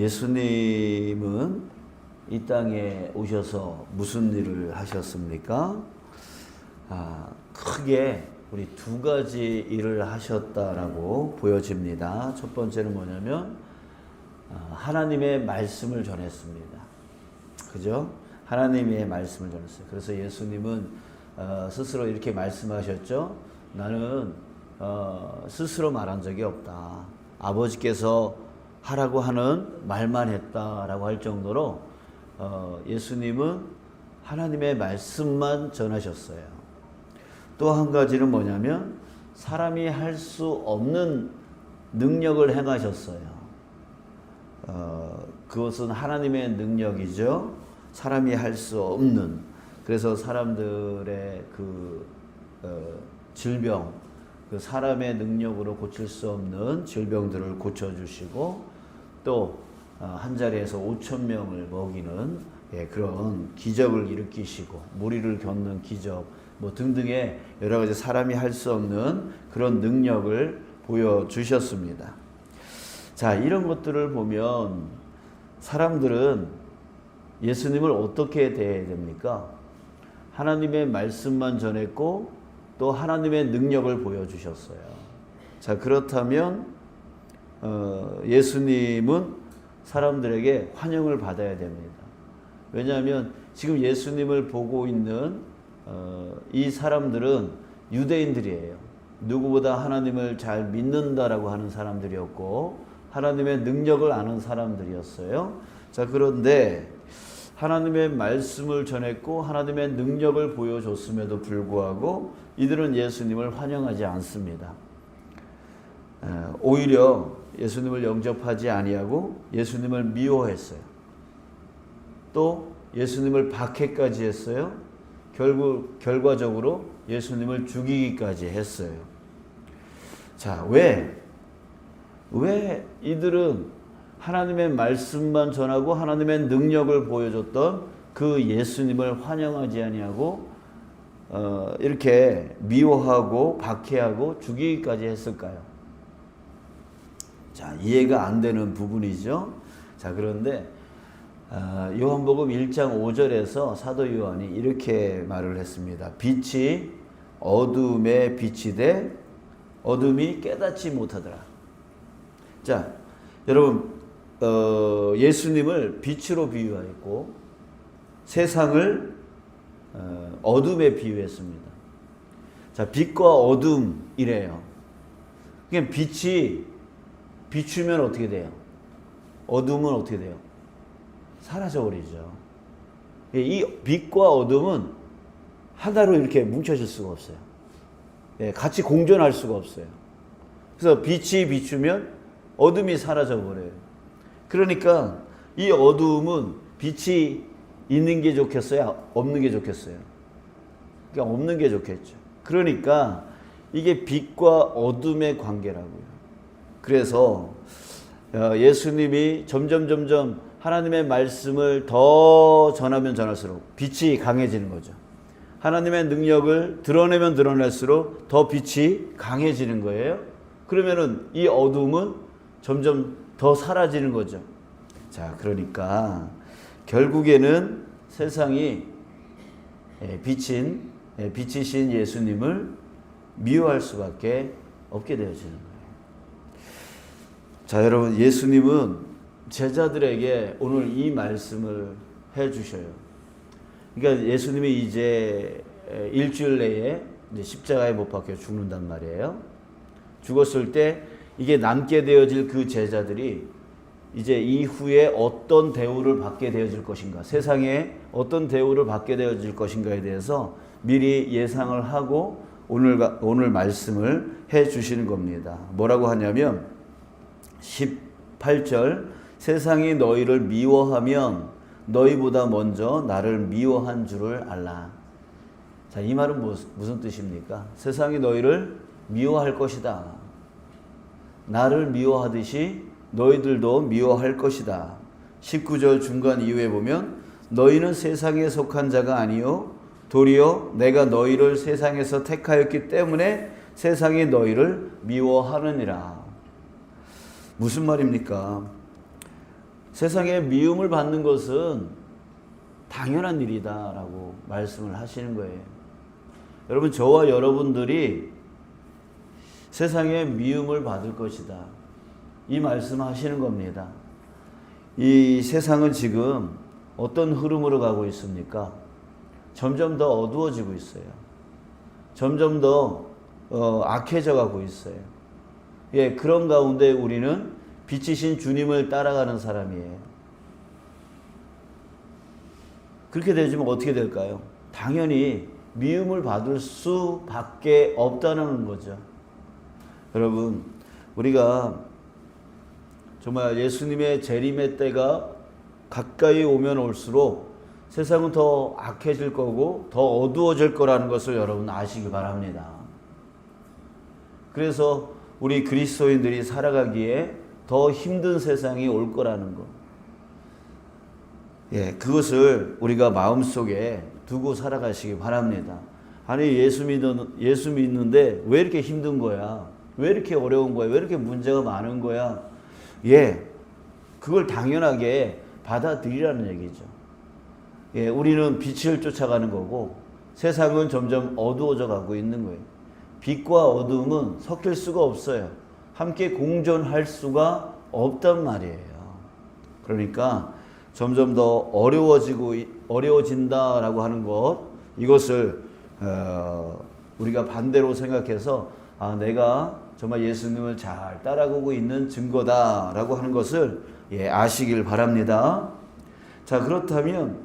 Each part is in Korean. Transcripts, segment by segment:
예수님은 이 땅에 오셔서 무슨 일을 하셨습니까? 크게 우리 두 가지 일을 하셨다라고 보여집니다. 첫 번째는 뭐냐면 하나님의 말씀을 전했습니다. 그죠? 하나님의 말씀을 전했어요. 그래서 예수님은 스스로 이렇게 말씀하셨죠. 나는 스스로 말한 적이 없다. 아버지께서 하라고 하는 말만 했다라고 할 정도로 예수님은 하나님의 말씀만 전하셨어요. 또 한 가지는 뭐냐면 사람이 할 수 없는 능력을 행하셨어요. 그것은 하나님의 능력이죠. 사람이 할 수 없는. 그래서 사람들의 질병, 사람의 능력으로 고칠 수 없는 질병들을 고쳐주시고 또 한 자리에서 5,000명을 먹이는 그런 기적을 일으키시고 무리를 겪는 기적 등등의 여러 가지 사람이 할 수 없는 그런 능력을 보여주셨습니다. 자, 이런 것들을 보면 사람들은 예수님을 어떻게 대해야 됩니까? 하나님의 말씀만 전했고 또 하나님의 능력을 보여주셨어요. 자, 그렇다면 예수님은 사람들에게 환영을 받아야 됩니다. 왜냐하면 지금 예수님을 보고 있는 이 사람들은 유대인들이에요. 누구보다 하나님을 잘 믿는다라고 하는 사람들이었고 하나님의 능력을 아는 사람들이었어요. 자, 그런데 하나님의 말씀을 전했고 하나님의 능력을 보여줬음에도 불구하고 이들은 예수님을 환영하지 않습니다. 오히려 예수님을 영접하지 아니하고 예수님을 미워했어요. 또 예수님을 박해까지 했어요. 결과적으로 예수님을 죽이기까지 했어요. 자, 왜 이들은 하나님의 말씀만 전하고 하나님의 능력을 보여줬던 그 예수님을 환영하지 아니하고 이렇게 미워하고 박해하고 죽이기까지 했을까요? 자, 이해가 안 되는 부분이죠. 자, 그런데 요한복음 1장 5절에서 사도 요한이 이렇게 말을 했습니다. 빛이 어둠에 비치되 어둠이 깨닫지 못하더라. 자, 여러분 예수님을 빛으로 비유하였고 세상을 어둠에 비유했습니다. 자, 빛과 어둠이래요. 그러니까 빛이 비추면 어떻게 돼요? 어둠은 어떻게 돼요? 사라져버리죠. 이 빛과 어둠은 하나로 이렇게 뭉쳐질 수가 없어요. 같이 공존할 수가 없어요. 그래서 빛이 비추면 어둠이 사라져버려요. 그러니까 이 어둠은 빛이 있는 게 좋겠어요? 없는 게 좋겠어요? 그러니까 없는 게 좋겠죠. 그러니까 이게 빛과 어둠의 관계라고요. 그래서 예수님이 점점 하나님의 말씀을 더 전하면 전할수록 빛이 강해지는 거죠. 하나님의 능력을 드러내면 드러낼수록 더 빛이 강해지는 거예요. 그러면은 이 어둠은 점점 더 사라지는 거죠. 자, 결국에는 세상이 빛이신 예수님을 미워할 수밖에 없게 되어지는 거예요. 자, 여러분, 예수님은 제자들에게 오늘 이 말씀을 해 주셔요. 그러니까 예수님이 이제 일주일 내에 이제 십자가에 못 박혀 죽는단 말이에요. 죽었을 때 이게 남게 되어질 그 제자들이 이제 이후에 어떤 대우를 받게 되어질 것인가, 세상에 어떤 대우를 받게 되어질 것인가에 대해서 미리 예상을 하고 오늘 말씀을 해 주시는 겁니다. 뭐라고 하냐면 18절, 세상이 너희를 미워하면 너희보다 먼저 나를 미워한 줄을 알라. 자, 이 말은 무슨 뜻입니까? 세상이 너희를 미워할 것이다. 나를 미워하듯이 너희들도 미워할 것이다. 19절 중간 이후에 보면 너희는 세상에 속한 자가 아니요 도리어 내가 너희를 세상에서 택하였기 때문에 세상이 너희를 미워하느니라. 무슨 말입니까? 세상에 미움을 받는 것은 당연한 일이다라고 말씀을 하시는 거예요. 여러분, 저와 여러분들이 세상에 미움을 받을 것이다, 이 말씀하시는 겁니다. 이 세상은 지금 어떤 흐름으로 가고 있습니까? 점점 더 어두워지고 있어요. 점점 더 악해져 가고 있어요. 예, 그런 가운데 우리는 빛이신 주님을 따라가는 사람이에요. 그렇게 되지만 어떻게 될까요? 당연히 미움을 받을 수밖에 없다는 거죠. 여러분, 우리가 정말 예수님의 재림의 때가 가까이 오면 올수록 세상은 더 악해질 거고 더 어두워질 거라는 것을 여러분 아시기 바랍니다. 그래서 우리 그리스도인들이 살아가기에 더 힘든 세상이 올 거라는 것. 예, 그것을 우리가 마음속에 두고 살아가시기 바랍니다. 아니, 예수 믿는데 왜 이렇게 힘든 거야? 왜 이렇게 어려운 거야? 왜 이렇게 문제가 많은 거야? 예, 그걸 당연하게 받아들이라는 얘기죠. 예, 우리는 빛을 쫓아가는 거고 세상은 점점 어두워져 가고 있는 거예요. 빛과 어둠은 섞일 수가 없어요. 함께 공존할 수가 없단 말이에요. 그러니까 점점 더 어려워진다라고 하는 것, 이것을 우리가 반대로 생각해서 내가 정말 예수님을 잘 따라가고 있는 증거다라고 하는 것을 아시길 바랍니다. 자, 그렇다면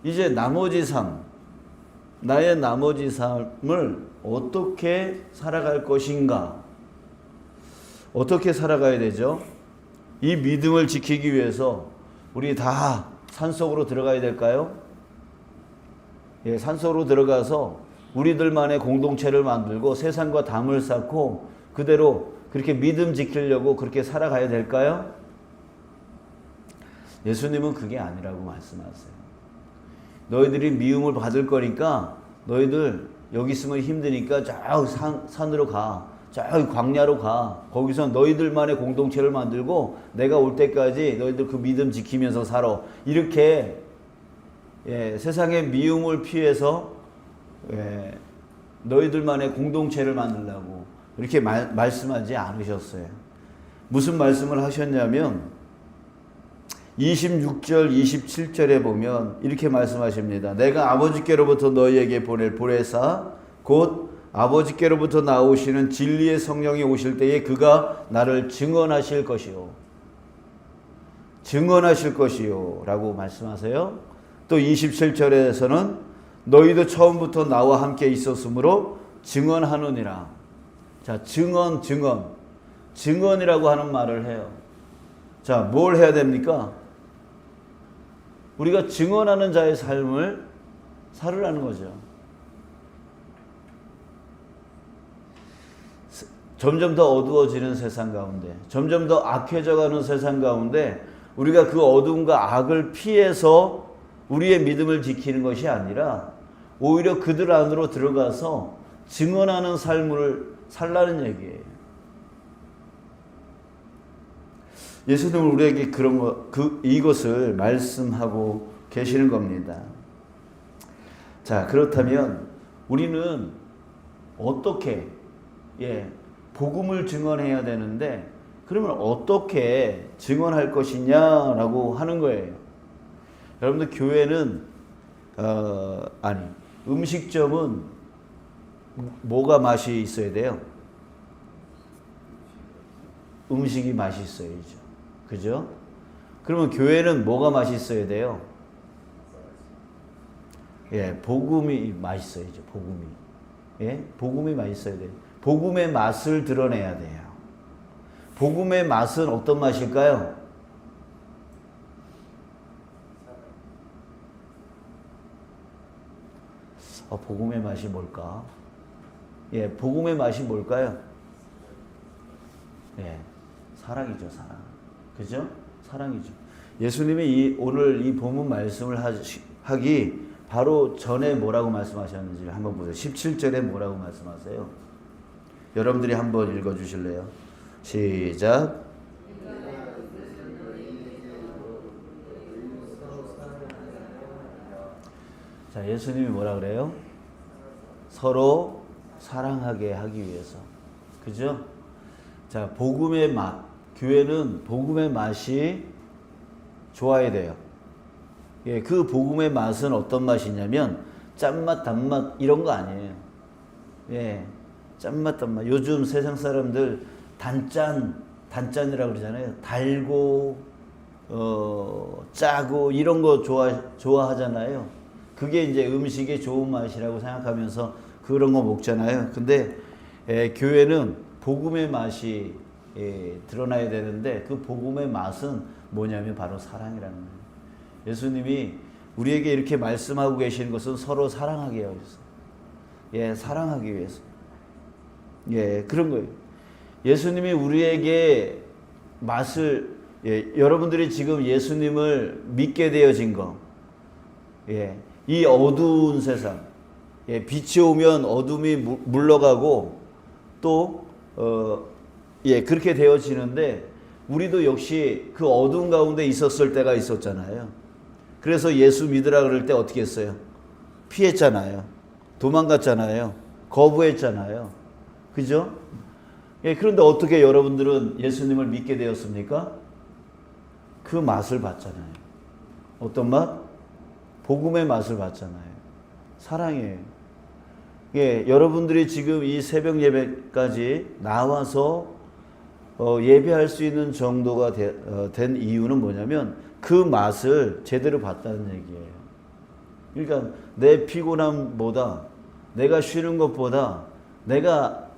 이제 나머지 삶, 나의 나머지 삶을 어떻게 살아갈 것인가? 어떻게 살아가야 되죠? 이 믿음을 지키기 위해서 우리 다 산속으로 들어가야 될까요? 예, 산속으로 들어가서 우리들만의 공동체를 만들고 세상과 담을 쌓고 그대로 그렇게 믿음 지키려고 그렇게 살아가야 될까요? 예수님은 그게 아니라고 말씀하세요. 너희들이 미움을 받을 거니까 너희들 여기 있으면 힘드니까 저 산으로 가. 저 광야로 가. 거기서 너희들만의 공동체를 만들고 내가 올 때까지 너희들 그 믿음 지키면서 살아. 이렇게 세상의 미움을 피해서 너희들만의 공동체를 만들라고 이렇게 말씀하지 않으셨어요. 무슨 말씀을 하셨냐면 26절 27절에 보면 이렇게 말씀하십니다. 내가 아버지께로부터 너희에게 보낼 보혜사 곧 아버지께로부터 나오시는 진리의 성령이 오실 때에 그가 나를 증언하실 것이요. 증언하실 것이요 라고 말씀하세요. 또 27절에서는 너희도 처음부터 나와 함께 있었으므로 증언하느니라. 자, 증언이라고 하는 말을 해요. 자, 뭘 해야 됩니까? 우리가 증언하는 자의 삶을 살으라는 거죠. 점점 더 어두워지는 세상 가운데, 점점 더 악해져가는 세상 가운데 우리가 그 어둠과 악을 피해서 우리의 믿음을 지키는 것이 아니라 오히려 그들 안으로 들어가서 증언하는 삶을 살라는 얘기예요. 예수님은 우리에게 이것을 말씀하고 계시는 겁니다. 자, 그렇다면 우리는 어떻게 복음을 증언해야 되는데 그러면 어떻게 증언할 것이냐라고 하는 거예요. 여러분들 교회는 음식점은 뭐가 맛이 있어야 돼요? 음식이 맛이 있어야죠. 그죠? 그러면 교회는 뭐가 맛있어야 돼요? 복음이 맛있어야죠. 복음이 맛있어야 돼요. 복음의 맛을 드러내야 돼요. 복음의 맛은 어떤 맛일까요? 복음의 맛이 뭘까? 복음의 맛이 뭘까요? 사랑이죠, 사랑. 그죠? 사랑이죠. 예수님이 오늘 이 본문 말씀을 하기 바로 전에 뭐라고 말씀하셨는지 한번 보세요. 17절에 뭐라고 말씀하세요? 여러분들이 한번 읽어주실래요? 시작. 자, 예수님이 뭐라 그래요? 서로 사랑하게 하기 위해서. 그죠? 자, 복음의 맛. 교회는 복음의 맛이 좋아야 돼요. 예, 그 복음의 맛은 어떤 맛이냐면 짠맛, 단맛 이런 거 아니에요. 예, 짠맛, 단맛. 요즘 세상 사람들 단짠이라고 그러잖아요. 달고 짜고 이런 거 좋아하잖아요. 그게 이제 음식의 좋은 맛이라고 생각하면서 그런 거 먹잖아요. 근데 교회는 복음의 맛이 드러나야 되는데 그 복음의 맛은 뭐냐면 바로 사랑이라는 거예요. 예수님이 우리에게 이렇게 말씀하고 계시는 것은 서로 사랑하게 하기 위해서. 예, 사랑하기 위해서. 예, 그런 거예요. 예수님이 우리에게 맛을, 여러분들이 지금 예수님을 믿게 되어진 거, 이 어두운 세상, 빛이 오면 어둠이 물러가고 또 그렇게 되어지는데 우리도 역시 그 어두운 가운데 있었을 때가 있었잖아요. 그래서 예수 믿으라 그럴 때 어떻게 했어요? 피했잖아요. 도망갔잖아요. 거부했잖아요. 그죠? 그런데 어떻게 여러분들은 예수님을 믿게 되었습니까? 그 맛을 봤잖아요. 어떤 맛? 복음의 맛을 봤잖아요. 사랑이에요. 여러분들이 지금 이 새벽 예배까지 나와서 예배할 수 있는 정도가 된 이유는 뭐냐면 그 맛을 제대로 봤다는 얘기예요. 그러니까 내 피곤함보다 내가 쉬는 것보다 내가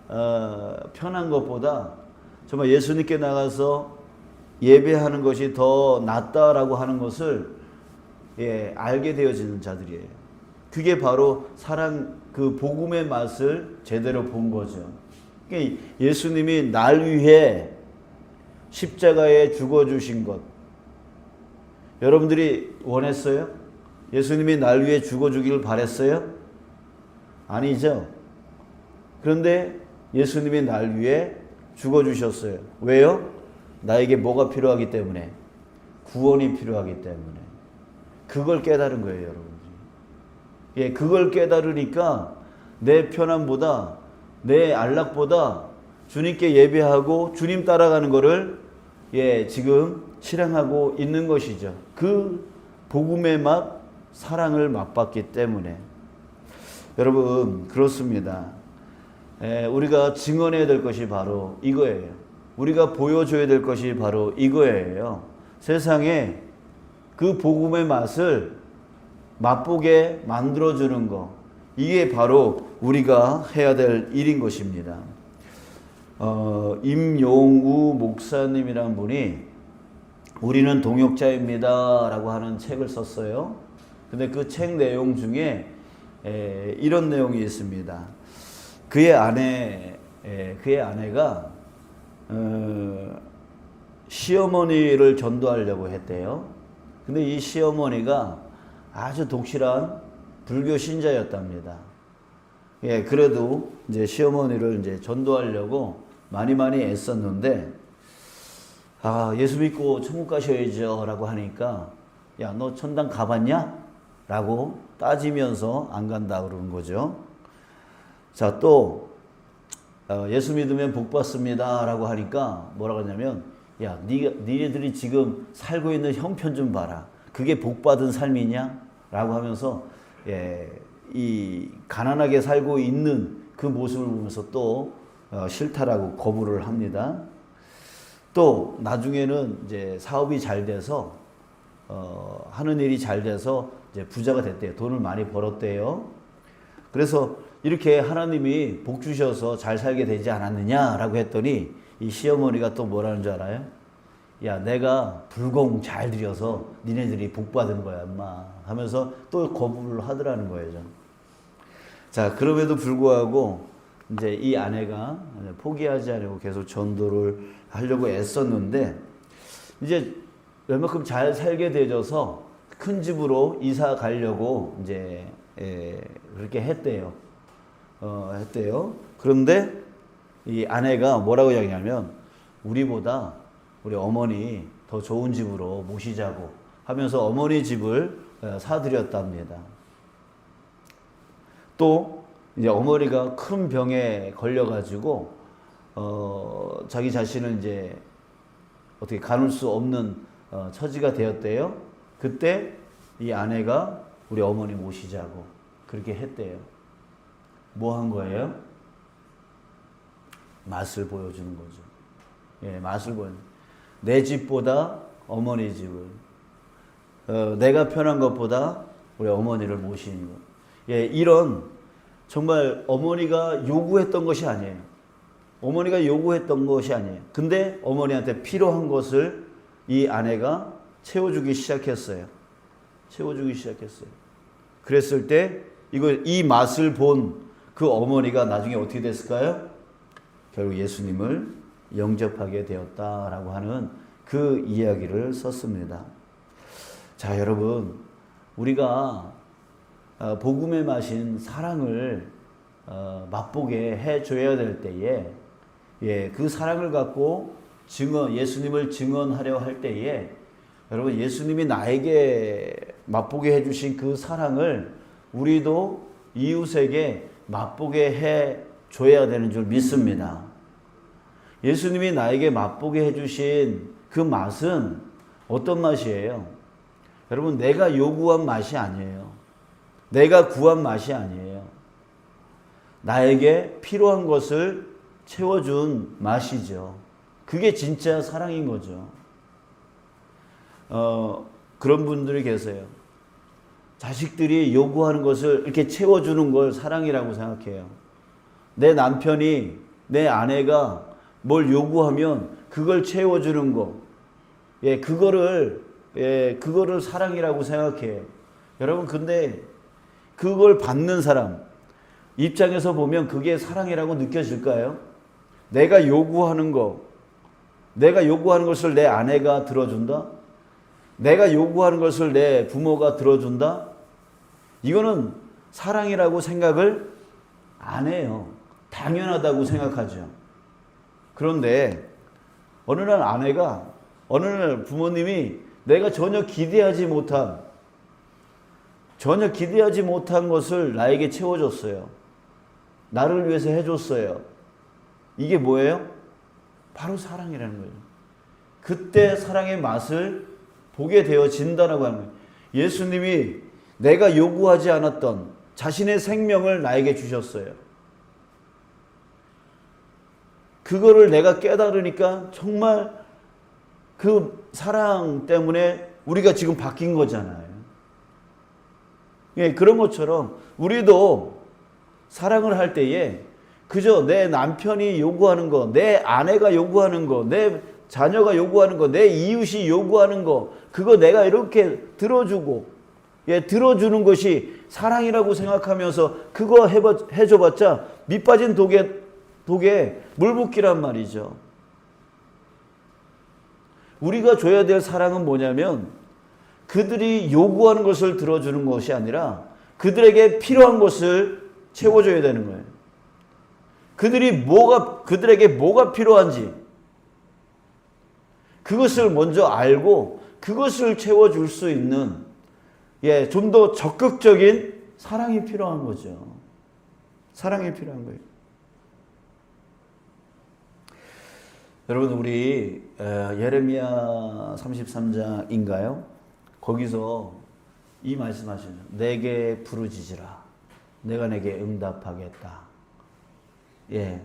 편한 것보다 정말 예수님께 나가서 예배하는 것이 더 낫다라고 하는 것을 알게 되어지는 자들이에요. 그게 바로 사랑, 그 복음의 맛을 제대로 본 거죠. 그러니까 예수님이 날 위해 십자가에 죽어주신 것, 여러분들이 원했어요? 예수님이 날 위해 죽어주기를 바랬어요? 아니죠. 그런데 예수님이 날 위해 죽어주셨어요. 왜요? 나에게 뭐가 필요하기 때문에? 구원이 필요하기 때문에. 그걸 깨달은 거예요, 여러분들이. 그걸 깨달으니까 내 편함보다, 내 안락보다 주님께 예배하고 주님 따라가는 거를 지금 실행하고 있는 것이죠. 그 복음의 맛, 사랑을 맛봤기 때문에. 여러분, 그렇습니다. 우리가 증언해야 될 것이 바로 이거예요. 우리가 보여줘야 될 것이 바로 이거예요. 세상에 그 복음의 맛을 맛보게 만들어주는 거. 이게 바로 우리가 해야 될 일인 것입니다. 임용우 목사님이라는 분이 우리는 동역자입니다 라고 하는 책을 썼어요. 근데 그 책 내용 중에 이런 내용이 있습니다. 그의 아내가 시어머니를 전도하려고 했대요. 근데 이 시어머니가 아주 독실한 불교 신자였답니다. 그래도 이제 시어머니를 이제 전도하려고 많이 애썼는데, 예수 믿고 천국 가셔야죠 라고 하니까, 야, 너 천당 가봤냐? 라고 따지면서 안 간다 그러는 거죠. 자, 또 예수 믿으면 복 받습니다 라고 하니까 뭐라고 하냐면, 야, 니네들이 지금 살고 있는 형편 좀 봐라. 그게 복 받은 삶이냐? 라고 하면서 이 가난하게 살고 있는 그 모습을 보면서 또 싫다라고 거부를 합니다. 또 나중에는 이제 사업이 잘 돼서 하는 일이 잘 돼서 이제 부자가 됐대요. 돈을 많이 벌었대요. 그래서 이렇게 하나님이 복 주셔서 잘 살게 되지 않았느냐라고 했더니 이 시어머니가 또 뭐라는 줄 알아요? 야, 내가 불공 잘 드려서 니네들이 복 받은 거야, 엄마. 하면서 또 거부를 하더라는 거예요. 자, 그럼에도 불구하고 이제 이 아내가 포기하지 않고 계속 전도를 하려고 애썼는데, 이제 웬만큼 잘 살게 되어서 큰 집으로 이사 가려고 이제 그렇게 했대요. 그런데 이 아내가 뭐라고 이야기하냐면, 우리 어머니 더 좋은 집으로 모시자고 하면서 어머니 집을 사드렸답니다. 또 이제 어머니가 큰 병에 걸려가지고 자기 자신을 이제 어떻게 가눌 수 없는 처지가 되었대요. 그때 이 아내가 우리 어머니 모시자고 그렇게 했대요. 뭐 한 거예요? 맛을 보여주는 거죠. 예, 맛을 보여주는. 내 집보다 어머니 집을, 내가 편한 것보다 우리 어머니를 모시는 것. 예, 이런 정말 어머니가 요구했던 것이 아니에요. 어머니가 요구했던 것이 아니에요. 근데 어머니한테 필요한 것을 이 아내가 채워주기 시작했어요. 채워주기 시작했어요. 그랬을 때 이 맛을 본 그 어머니가 나중에 어떻게 됐을까요? 결국 예수님을 영접하게 되었다라고 하는 그 이야기를 썼습니다. 자, 여러분, 우리가 복음의 맛인 사랑을 맛보게 해줘야 될 때에, 예, 그 사랑을 갖고 예수님을 증언하려 할 때에, 여러분, 예수님이 나에게 맛보게 해주신 그 사랑을 우리도 이웃에게 맛보게 해줘야 되는 줄 믿습니다. 예수님이 나에게 맛보게 해주신 그 맛은 어떤 맛이에요? 여러분, 내가 요구한 맛이 아니에요. 내가 구한 맛이 아니에요. 나에게 필요한 것을 채워준 맛이죠. 그게 진짜 사랑인 거죠. 그런 분들이 계세요. 자식들이 요구하는 것을 이렇게 채워주는 걸 사랑이라고 생각해요. 내 남편이, 내 아내가 뭘 요구하면 그걸 채워주는 거, 그거를 사랑이라고 생각해요. 여러분, 근데 그걸 받는 사람 입장에서 보면 그게 사랑이라고 느껴질까요? 내가 요구하는 것을 내 아내가 들어준다? 내가 요구하는 것을 내 부모가 들어준다? 이거는 사랑이라고 생각을 안 해요. 당연하다고 생각하죠. 그런데 어느 날 부모님이 내가 전혀 기대하지 못한 것을 나에게 채워줬어요. 나를 위해서 해줬어요. 이게 뭐예요? 바로 사랑이라는 거예요. 그때 사랑의 맛을 보게 되어진다라고 하는 거예요. 예수님이 내가 요구하지 않았던 자신의 생명을 나에게 주셨어요. 그거를 내가 깨달으니까 정말 그 사랑 때문에 우리가 지금 바뀐 거잖아요. 예, 그런 것처럼 우리도 사랑을 할 때에 그저 내 남편이 요구하는 거, 내 아내가 요구하는 거, 내 자녀가 요구하는 거, 내 이웃이 요구하는 거, 그거 내가 이렇게 들어주고, 들어주는 것이 사랑이라고 생각하면서 그거 해줘봤자 밑빠진 독에 물 붓기란 말이죠. 우리가 줘야 될 사랑은 뭐냐면 그들이 요구하는 것을 들어주는 것이 아니라 그들에게 필요한 것을 채워줘야 되는 거예요. 그들에게 뭐가 필요한지 그것을 먼저 알고 그것을 채워줄 수 있는 좀 더 적극적인 사랑이 필요한 거죠. 사랑이 필요한 거예요. 여러분, 우리 예레미야 33장인가요? 거기서 이 말씀하시죠. 내게 부르짖으라. 내가 내게 응답하겠다. 예.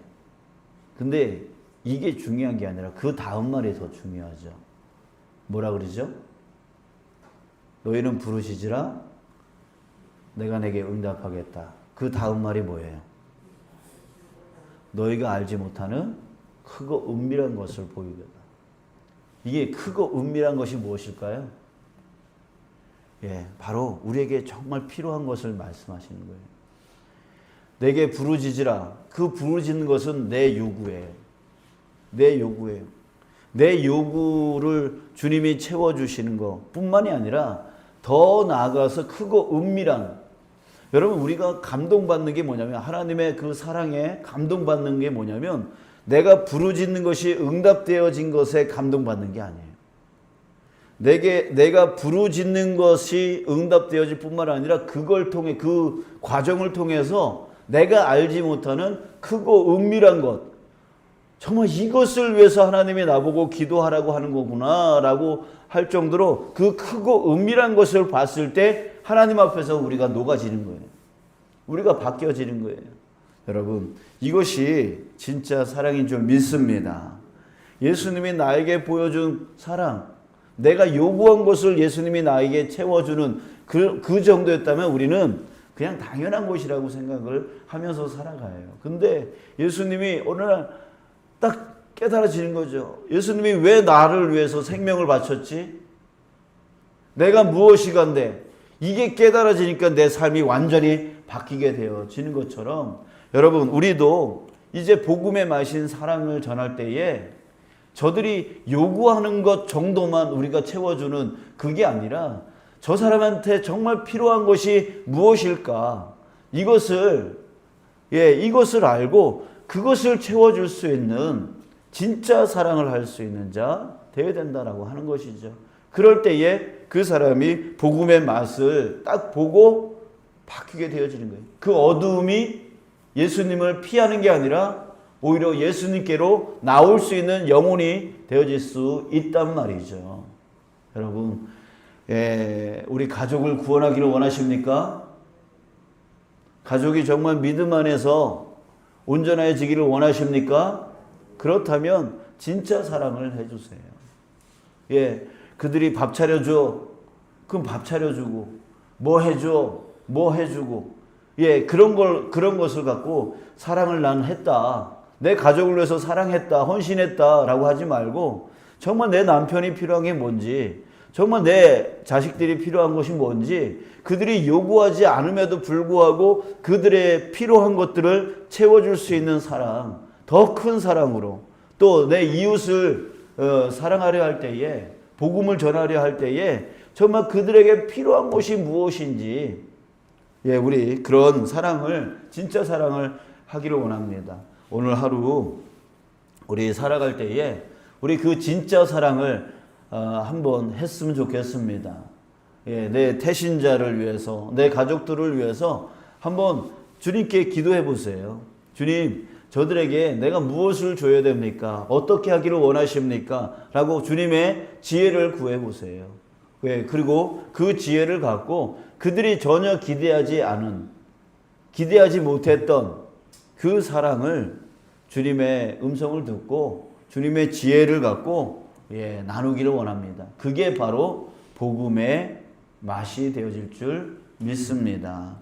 근데 이게 중요한 게 아니라 그 다음 말이 더 중요하죠. 뭐라 그러죠? 너희는 부르짖으라. 내가 내게 응답하겠다. 그 다음 말이 뭐예요? 너희가 알지 못하는 크고 은밀한 것을 보이겠다. 이게 크고 은밀한 것이 무엇일까요? 바로 우리에게 정말 필요한 것을 말씀하시는 거예요. 내게 부르짖으라. 그 부르짖는 것은 내 요구예요. 내 요구예요. 내 요구를 주님이 채워주시는 것 뿐만이 아니라 더 나아가서 크고 은밀한, 여러분, 우리가 감동받는 게 뭐냐면, 하나님의 그 사랑에 감동받는 게 뭐냐면 내가 부르짖는 것이 응답되어진 것에 감동받는 게 아니에요. 내가 부르짖는 것이 응답되어질 뿐만 아니라 그걸 통해, 그 과정을 통해서 내가 알지 못하는 크고 은밀한 것, 정말 이것을 위해서 하나님이 나보고 기도하라고 하는 거구나 라고 할 정도로 그 크고 은밀한 것을 봤을 때 하나님 앞에서 우리가 녹아지는 거예요. 우리가 바뀌어지는 거예요. 여러분, 이것이 진짜 사랑인 줄 믿습니다. 예수님이 나에게 보여준 사랑, 내가 요구한 것을 예수님이 나에게 채워주는 그 정도였다면 우리는 그냥 당연한 것이라고 생각을 하면서 살아가요. 근데 예수님이 어느 날 딱 깨달아지는 거죠. 예수님이 왜 나를 위해서 생명을 바쳤지? 내가 무엇이간데? 이게 깨달아지니까 내 삶이 완전히 바뀌게 되어지는 것처럼 여러분, 우리도 이제 복음의 마신 사랑을 전할 때에 저들이 요구하는 것 정도만 우리가 채워주는 그게 아니라 저 사람한테 정말 필요한 것이 무엇일까? 이것을 알고 그것을 채워줄 수 있는 진짜 사랑을 할 수 있는 자 되어야 된다라고 하는 것이죠. 그럴 때에 그 사람이 복음의 맛을 딱 보고 바뀌게 되어지는 거예요. 그 어두움이 예수님을 피하는 게 아니라 오히려 예수님께로 나올 수 있는 영혼이 되어질 수 있단 말이죠. 여러분, 우리 가족을 구원하기를 원하십니까? 가족이 정말 믿음 안에서 온전해지기를 원하십니까? 그렇다면 진짜 사랑을 해주세요. 그들이 밥 차려줘. 그럼 밥 차려주고, 뭐 해줘. 뭐 해주고. 그런 것을 갖고 사랑을 난 했다. 내 가족을 위해서 사랑했다. 헌신했다. 라고 하지 말고 정말 내 남편이 필요한 게 뭔지, 정말 내 자식들이 필요한 것이 뭔지, 그들이 요구하지 않음에도 불구하고 그들의 필요한 것들을 채워줄 수 있는 사랑, 더 큰 사랑으로 또 내 이웃을 사랑하려 할 때에, 복음을 전하려 할 때에 정말 그들에게 필요한 것이 무엇인지 우리 그런 사랑을, 진짜 사랑을 하기를 원합니다. 오늘 하루 우리 살아갈 때에 우리 그 진짜 사랑을 한번 했으면 좋겠습니다. 내 태신자를 위해서, 내 가족들을 위해서 한번 주님께 기도해 보세요. 주님, 저들에게 내가 무엇을 줘야 됩니까? 어떻게 하기를 원하십니까? 라고 주님의 지혜를 구해 보세요. 그리고 그 지혜를 갖고 그들이 전혀 기대하지 못했던 그 사랑을, 주님의 음성을 듣고 주님의 지혜를 갖고 나누기를 원합니다. 그게 바로 복음의 맛이 되어질 줄 믿습니다.